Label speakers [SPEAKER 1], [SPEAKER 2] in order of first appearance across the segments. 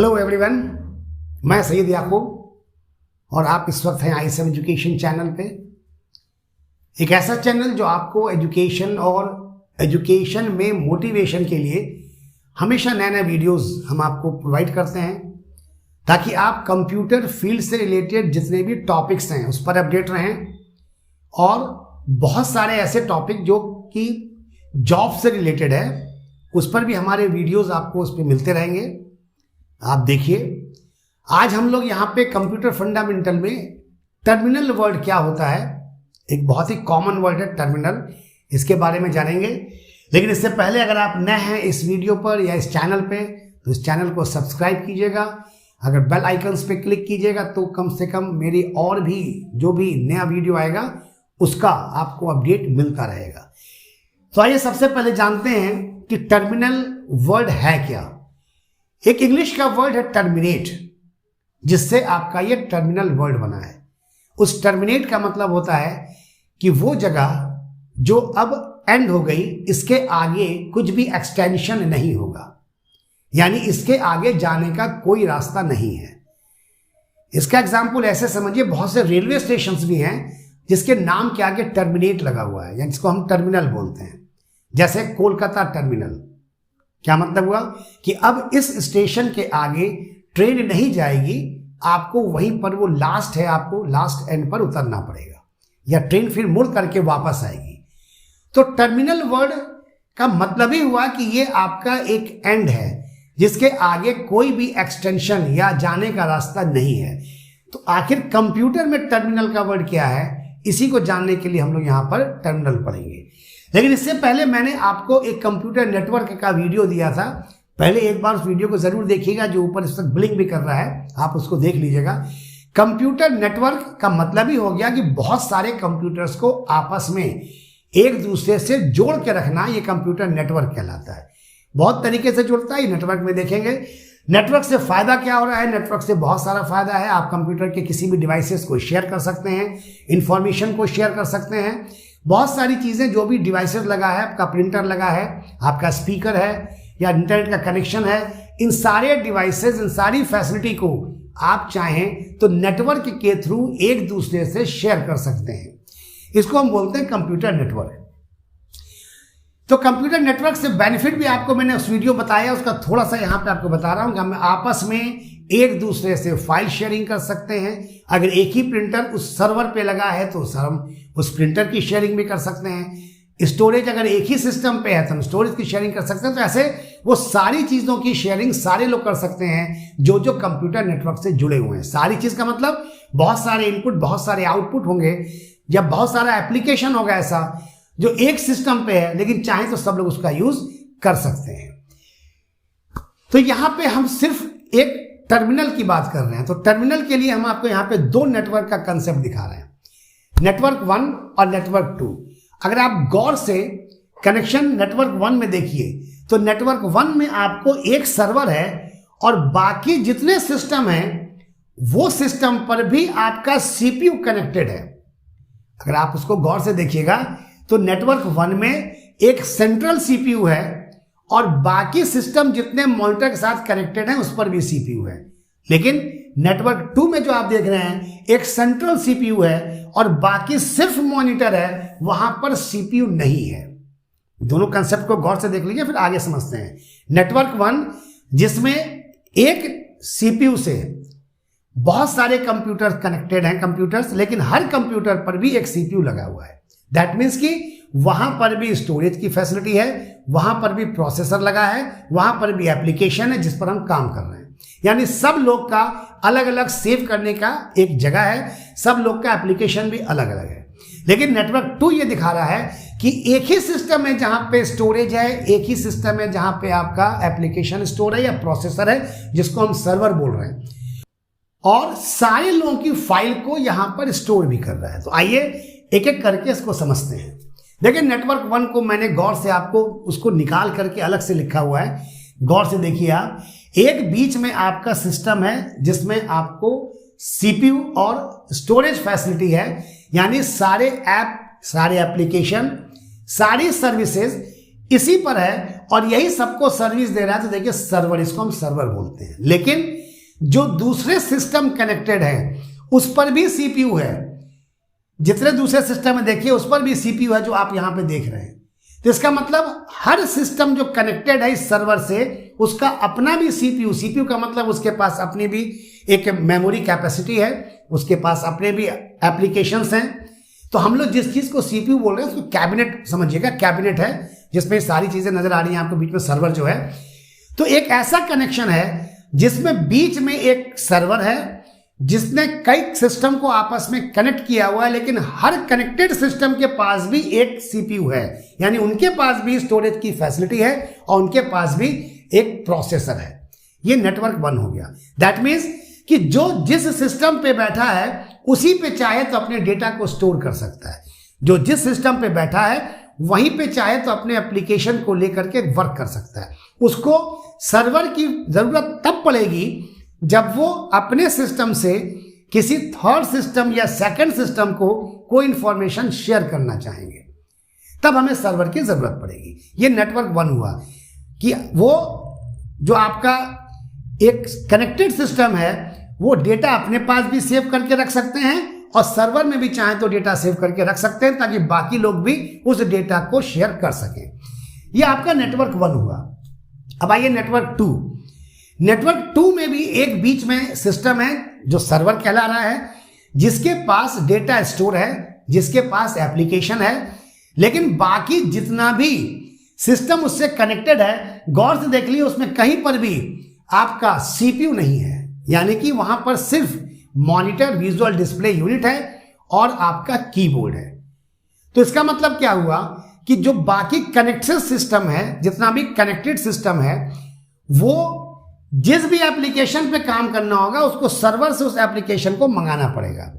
[SPEAKER 1] Hello everyone, मैं सैयद याकूब और आप इस वक्त हैं ISM एजुकेशन चैनल पे। एक ऐसा चैनल जो आपको एजुकेशन और एजुकेशन में मोटिवेशन के लिए हमेशा नए नए वीडियोस हम आपको प्रोवाइड करते हैं ताकि आप कंप्यूटर फील्ड से रिलेटेड जितने भी टॉपिक्स हैं उस पर अपडेट रहें। और बहुत सारे ऐसे टॉपिक जो कि जॉब से रिलेटेड है उस पर भी हमारे वीडियोस आपको उस पर मिलते रहेंगे। आप देखिए, आज हम लोग यहाँ पे कंप्यूटर फंडामेंटल में टर्मिनल वर्ड क्या होता है, एक बहुत ही कॉमन वर्ड है टर्मिनल, इसके बारे में जानेंगे। लेकिन इससे पहले अगर आप नए हैं इस वीडियो पर या इस चैनल पे तो इस चैनल को सब्सक्राइब कीजिएगा। अगर बेल आइकन्स पे क्लिक कीजिएगा तो कम से कम मेरी और भी जो भी नया वीडियो आएगा उसका आपको अपडेट मिलता रहेगा। तो आइए सबसे पहले जानते हैं कि टर्मिनल वर्ड है क्या। एक इंग्लिश का वर्ड है टर्मिनेट, जिससे आपका ये टर्मिनल वर्ड बना है। उस टर्मिनेट का मतलब होता है कि वो जगह जो अब एंड हो गई, इसके आगे कुछ भी एक्सटेंशन नहीं होगा, यानी इसके आगे जाने का कोई रास्ता नहीं है। इसका एग्जाम्पल ऐसे समझिए, बहुत से रेलवे स्टेशन भी हैं जिसके नाम के आगे टर्मिनेट लगा हुआ है, यानी जिसको हम टर्मिनल बोलते हैं। जैसे कोलकाता टर्मिनल, क्या मतलब हुआ कि अब इस स्टेशन के आगे ट्रेन नहीं जाएगी, आपको वहीं पर वो लास्ट है, आपको लास्ट एंड पर उतरना पड़ेगा या ट्रेन फिर मुड़ करके वापस आएगी। तो टर्मिनल वर्ड का मतलब ही हुआ कि ये आपका एक एंड है जिसके आगे कोई भी एक्सटेंशन या जाने का रास्ता नहीं है। तो आखिर कंप्यूटर में टर्मिनल का वर्ड क्या है, इसी को जानने के लिए हम लोग यहाँ पर टर्मिनल पढ़ेंगे। लेकिन इससे पहले मैंने आपको एक कंप्यूटर नेटवर्क का वीडियो दिया था, पहले एक बार उस वीडियो को जरूर देखिएगा, जो ऊपर इस वक्त ब्लिंक भी कर रहा है, आप उसको देख लीजिएगा। कंप्यूटर नेटवर्क का मतलब ही हो गया कि बहुत सारे कंप्यूटर्स को आपस में एक दूसरे से जोड़ के रखना, ये कंप्यूटर नेटवर्क कहलाता है। बहुत तरीके से जुड़ता है ये नेटवर्क में, देखेंगे। नेटवर्क से फायदा क्या हो रहा है, नेटवर्क से बहुत सारा फायदा है। आप कंप्यूटर के किसी भी डिवाइसेस को शेयर कर सकते हैं, इंफॉर्मेशन को शेयर कर सकते हैं, बहुत सारी चीजें, जो भी डिवाइसेस लगा है, आपका प्रिंटर लगा है, आपका स्पीकर है या इंटरनेट का कनेक्शन है, इन सारे डिवाइसेस, इन सारी फैसिलिटी को आप चाहें तो नेटवर्क के थ्रू एक दूसरे से शेयर कर सकते हैं। इसको हम बोलते हैं कंप्यूटर नेटवर्क। तो कंप्यूटर नेटवर्क से बेनिफिट भी आपको मैंने उस वीडियो बताया, उसका थोड़ा सा यहाँ पे आपको बता रहा हूँ कि हम आपस में एक दूसरे से फाइल शेयरिंग कर सकते हैं। अगर एक ही प्रिंटर उस सर्वर पे लगा है तो सर हम उस प्रिंटर की शेयरिंग भी कर सकते हैं। स्टोरेज अगर एक ही सिस्टम पे है तो हम स्टोरेज की शेयरिंग कर सकते हैं। तो ऐसे वो सारी चीज़ों की शेयरिंग सारे लोग कर सकते हैं जो जो कंप्यूटर नेटवर्क से जुड़े हुए हैं। सारी चीज़ का मतलब बहुत सारे इनपुट, बहुत सारे आउटपुट होंगे, या बहुत सारा एप्लीकेशन होगा ऐसा जो एक सिस्टम पे है, लेकिन चाहे तो सब लोग उसका यूज कर सकते हैं। तो यहां पे हम सिर्फ एक टर्मिनल की बात कर रहे हैं। तो टर्मिनल के लिए हम आपको यहां पे दो नेटवर्क का कंसेप्ट दिखा रहे हैं, नेटवर्क 1 और नेटवर्क 2। अगर आप गौर से कनेक्शन नेटवर्क 1 में देखिए तो नेटवर्क 1 में आपको एक सर्वर है और बाकी जितने सिस्टम हैं वो सिस्टम पर भी आपका सीपीयू कनेक्टेड है। अगर आप उसको गौर से देखिएगा तो नेटवर्क 1 में एक सेंट्रल सीपीयू है और बाकी सिस्टम जितने मॉनिटर के साथ कनेक्टेड हैं उस पर भी सीपीयू है। लेकिन नेटवर्क 2 में जो आप देख रहे हैं एक सेंट्रल सीपीयू है और बाकी सिर्फ मॉनिटर है, वहां पर सीपीयू नहीं है। दोनों कंसेप्ट को गौर से देख लीजिए, फिर आगे समझते हैं। नेटवर्क 1 जिसमें एक सीपीयू से बहुत सारे कंप्यूटर कनेक्टेड हैं कंप्यूटर्स, लेकिन हर कंप्यूटर पर भी एक सीपीयू लगा हुआ है। दैट मीन्स कि वहां पर भी स्टोरेज की फैसिलिटी है, वहां पर भी प्रोसेसर लगा है, वहां पर भी एप्लीकेशन है जिस पर हम काम कर रहे हैं। यानी सब लोग का अलग अलग सेव करने का एक जगह है, सब लोग का एप्लीकेशन भी अलग अलग है। लेकिन नेटवर्क 2 ये दिखा रहा है कि एक ही सिस्टम है जहां पे स्टोरेज है, एक ही सिस्टम है जहां पे आपका एप्लीकेशन स्टोर है या प्रोसेसर है जिसको हम सर्वर बोल रहे हैं, और सारे लोगों की फाइल को यहां पर स्टोर भी कर रहा है। तो आइए एक एक करके इसको समझते हैं। देखिए नेटवर्क 1 को मैंने गौर से आपको उसको निकाल करके अलग से लिखा हुआ है, गौर से देखिए आप। एक बीच में आपका सिस्टम है जिसमें आपको सीपीयू और स्टोरेज फैसिलिटी है, यानी सारे ऐप, सारे एप्लीकेशन, सारी सर्विसेज इसी पर है और यही सबको सर्विस दे रहा है। तो देखिए सर्वर, इसको हम सर्वर बोलते हैं। लेकिन जो दूसरे सिस्टम कनेक्टेड है उस पर भी सीपीयू है। जितने दूसरे सिस्टम में देखिए उस पर भी सीपीयू है जो आप यहां पे देख रहे हैं। तो इसका मतलब हर सिस्टम जो कनेक्टेड है इस सर्वर से उसका अपना भी सीपीयू, सीपीयू का मतलब उसके पास अपनी भी एक मेमोरी कैपेसिटी है, उसके पास अपने भी एप्लीकेशंस हैं। तो हम लोग जिस चीज को सीपीयू बोल रहे हैं उसको कैबिनेट समझिएगा, कैबिनेट है जिसमें सारी चीजें नजर आ रही हैं आपको बीच में सर्वर जो है। तो एक ऐसा कनेक्शन है जिसमें बीच में एक सर्वर है जिसने कई सिस्टम को आपस में कनेक्ट किया हुआ है, लेकिन हर कनेक्टेड सिस्टम के पास भी एक सीपीयू है, यानी उनके पास भी स्टोरेज की फैसिलिटी है और उनके पास भी एक प्रोसेसर है। ये नेटवर्क 1 हो गया। दैट मीन्स कि जो जिस सिस्टम पे बैठा है उसी पे चाहे तो अपने डेटा को स्टोर कर सकता है। जो जिस सिस्टम पे बैठा है वहीं पे चाहे तो अपने एप्लीकेशन को लेकर के वर्क कर सकता है। उसको सर्वर की जरूरत तब पड़ेगी जब वो अपने सिस्टम से किसी थर्ड सिस्टम या सेकंड सिस्टम को कोई इंफॉर्मेशन शेयर करना चाहेंगे, तब हमें सर्वर की जरूरत पड़ेगी। ये नेटवर्क 1 हुआ कि वो जो आपका एक कनेक्टेड सिस्टम है वो डेटा अपने पास भी सेव करके रख सकते हैं और सर्वर में भी चाहें तो डेटा सेव करके रख सकते हैं ताकि बाकी लोग भी उस डेटा को शेयर कर सकें। यह आपका नेटवर्क 1 हुआ। अब आइए नेटवर्क 2। नेटवर्क 2 में भी एक बीच में सिस्टम है जो सर्वर कहला रहा है, जिसके पास डेटा स्टोर है, जिसके पास एप्लीकेशन है, लेकिन बाकी जितना भी सिस्टम उससे कनेक्टेड है, गौर से देख लीजिए उसमें कहीं पर भी आपका सीपीयू नहीं है, यानी कि वहां पर सिर्फ मॉनिटर, विजुअल डिस्प्ले यूनिट है और आपका कीबोर्ड है। तो इसका मतलब क्या हुआ कि जो बाकी कनेक्टेड सिस्टम है, जितना भी कनेक्टेड सिस्टम है, वो जिस भी एप्लीकेशन पे काम करना होगा उसको सर्वर से उस एप्लीकेशन को मंगाना पड़ेगा।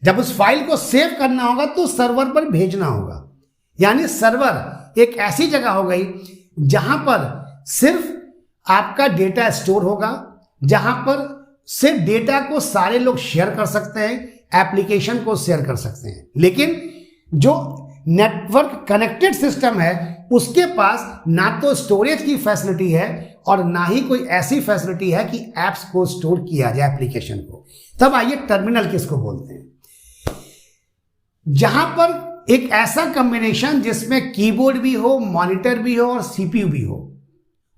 [SPEAKER 1] जब उस फाइल को सेव करना होगा तो सर्वर पर भेजना होगा। यानी सर्वर एक ऐसी जगह हो गई जहां पर सिर्फ आपका डेटा स्टोर होगा, जहां पर सिर्फ डेटा को सारे लोग शेयर कर सकते हैं, एप्लीकेशन को शेयर कर सकते हैं। लेकिन जो नेटवर्क कनेक्टेड सिस्टम है उसके पास ना तो स्टोरेज की फैसिलिटी है और ना ही कोई ऐसी फैसिलिटी है कि एप्स को स्टोर किया जाए, एप्लीकेशन को। तब आइए टर्मिनल किसको बोलते हैं? जहां पर एक ऐसा कॉम्बिनेशन जिसमें कीबोर्ड भी हो, मॉनिटर भी हो और सीपीयू भी हो,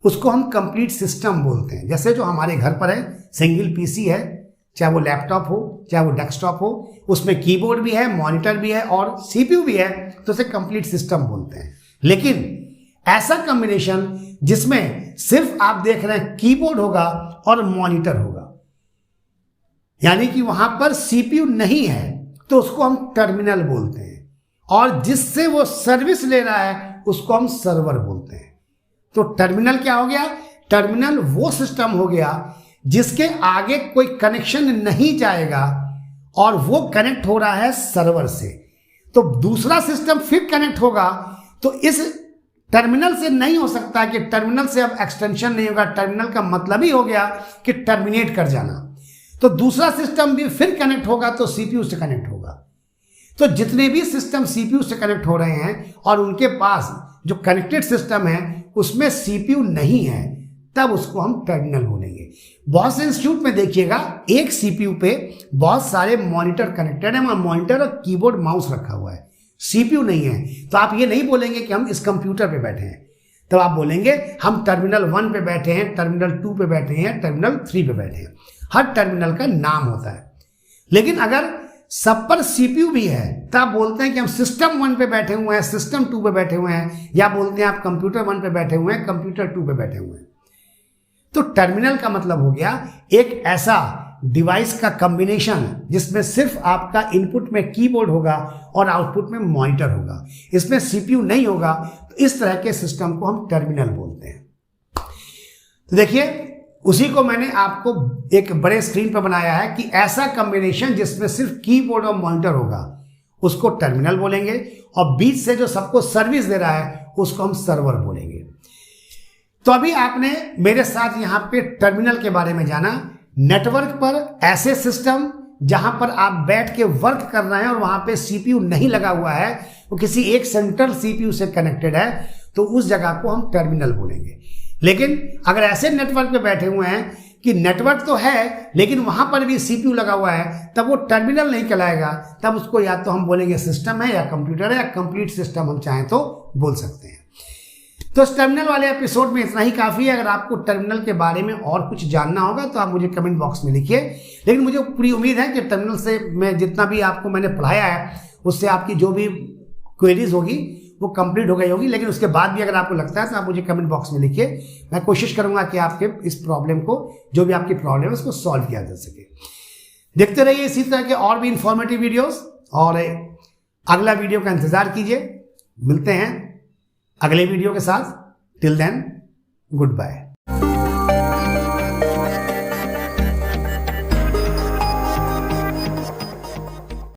[SPEAKER 1] उसको हम कंप्लीट सिस्टम बोलते हैं। जैसे जो हमारे घर पर है सिंगल पीसी है, चाहे वो लैपटॉप हो चाहे वो डेस्कटॉप हो, उसमें कीबोर्ड भी है, मॉनिटर भी है और सीपीयू भी है, तो उसे कंप्लीट सिस्टम बोलते हैं। लेकिन ऐसा कॉम्बिनेशन जिसमें सिर्फ आप देख रहे हैं कीबोर्ड होगा और मॉनिटर होगा, यानी कि वहां पर सीपीयू नहीं है, तो उसको हम टर्मिनल बोलते हैं। और जिससे वो सर्विस ले रहा है उसको हम सर्वर बोलते हैं। तो टर्मिनल क्या हो गया? टर्मिनल वो सिस्टम हो गया जिसके आगे कोई कनेक्शन नहीं जाएगा और वो कनेक्ट हो रहा है सर्वर से। तो दूसरा सिस्टम फिर कनेक्ट होगा तो इस टर्मिनल से नहीं हो सकता कि टर्मिनल से अब एक्सटेंशन नहीं होगा। टर्मिनल का मतलब ही हो गया कि टर्मिनेट कर जाना। तो दूसरा सिस्टम भी फिर कनेक्ट होगा तो सीपीयू से कनेक्ट होगा। तो जितने भी सिस्टम सीपीयू से कनेक्ट हो रहे हैं और उनके पास जो कनेक्टेड सिस्टम है उसमें सीपीयू नहीं है, तब उसको हम टर्मिनल बोलेंगे। बहुत से इंस्टीट्यूट में देखिएगा एक सीपीयू पे बहुत सारे मॉनिटर कनेक्टेड है, वहां मॉनिटर और कीबोर्ड माउस रखा हुआ है, सीपीयू नहीं है। तो आप ये नहीं बोलेंगे कि हम इस कंप्यूटर पे बैठे हैं, तो आप बोलेंगे हम टर्मिनल 1 पे बैठे हैं, टर्मिनल 2 पे बैठे हैं, टर्मिनल 3 पे बैठे हैं। हर टर्मिनल का नाम होता है। लेकिन अगर सब पर सीपीयू भी है तो आप बोलते हैं कि हम सिस्टम 1 पे बैठे हुए हैं, सिस्टम 2 पे बैठे हुए हैं, या बोलते हैं आप कंप्यूटर 1 पे बैठे हुए हैं, कंप्यूटर 2 पे बैठे हुए हैं। तो टर्मिनल का मतलब हो गया एक ऐसा डिवाइस का कॉम्बिनेशन जिसमें सिर्फ आपका इनपुट में कीबोर्ड होगा और आउटपुट में मॉनिटर होगा, इसमें सीपीयू नहीं होगा। तो इस तरह के सिस्टम को हम टर्मिनल बोलते हैं। तो देखिए उसी को मैंने आपको एक बड़े स्क्रीन पर बनाया है कि ऐसा कॉम्बिनेशन जिसमें सिर्फ कीबोर्ड और मॉनिटर होगा उसको टर्मिनल बोलेंगे, और बीच से जो सबको सर्विस दे रहा है उसको हम सर्वर बोलेंगे। तो अभी आपने मेरे साथ यहां पे टर्मिनल के बारे में जाना। नेटवर्क पर ऐसे सिस्टम जहां पर आप बैठ के वर्क कर रहे हैं और वहां पे सीपीयू नहीं लगा हुआ है, वो किसी एक सेंट्रल सीपीयू से कनेक्टेड है, तो उस जगह को हम टर्मिनल बोलेंगे। लेकिन अगर ऐसे नेटवर्क पे बैठे हुए हैं कि नेटवर्क तो है लेकिन वहां पर भी सीपीयू लगा हुआ है, तब वो टर्मिनल नहीं कहलाएगा, तब उसको या तो हम बोलेंगे सिस्टम है या कंप्यूटर है या कंप्लीट सिस्टम हम चाहें तो बोल सकते हैं। तो इस टर्मिनल वाले एपिसोड में इतना ही काफ़ी है। अगर आपको टर्मिनल के बारे में और कुछ जानना होगा तो आप मुझे कमेंट बॉक्स में लिखिए। लेकिन मुझे पूरी उम्मीद है कि टर्मिनल से मैं जितना भी आपको मैंने पढ़ाया है उससे आपकी जो भी क्वेरीज होगी वो कंप्लीट हो गई होगी। लेकिन उसके बाद भी अगर आपको लगता है तो आप मुझे कमेंट बॉक्स में लिखिए। मैं कोशिश करूंगा कि आपके इस प्रॉब्लम को, जो भी आपकी प्रॉब्लम है, उसको सॉल्व किया जा सके। देखते रहिए इसी तरह के और भी इंफॉर्मेटिव वीडियोस, और अगला वीडियो का इंतजार कीजिए। मिलते हैं अगले वीडियो के साथ। Till then, good bye.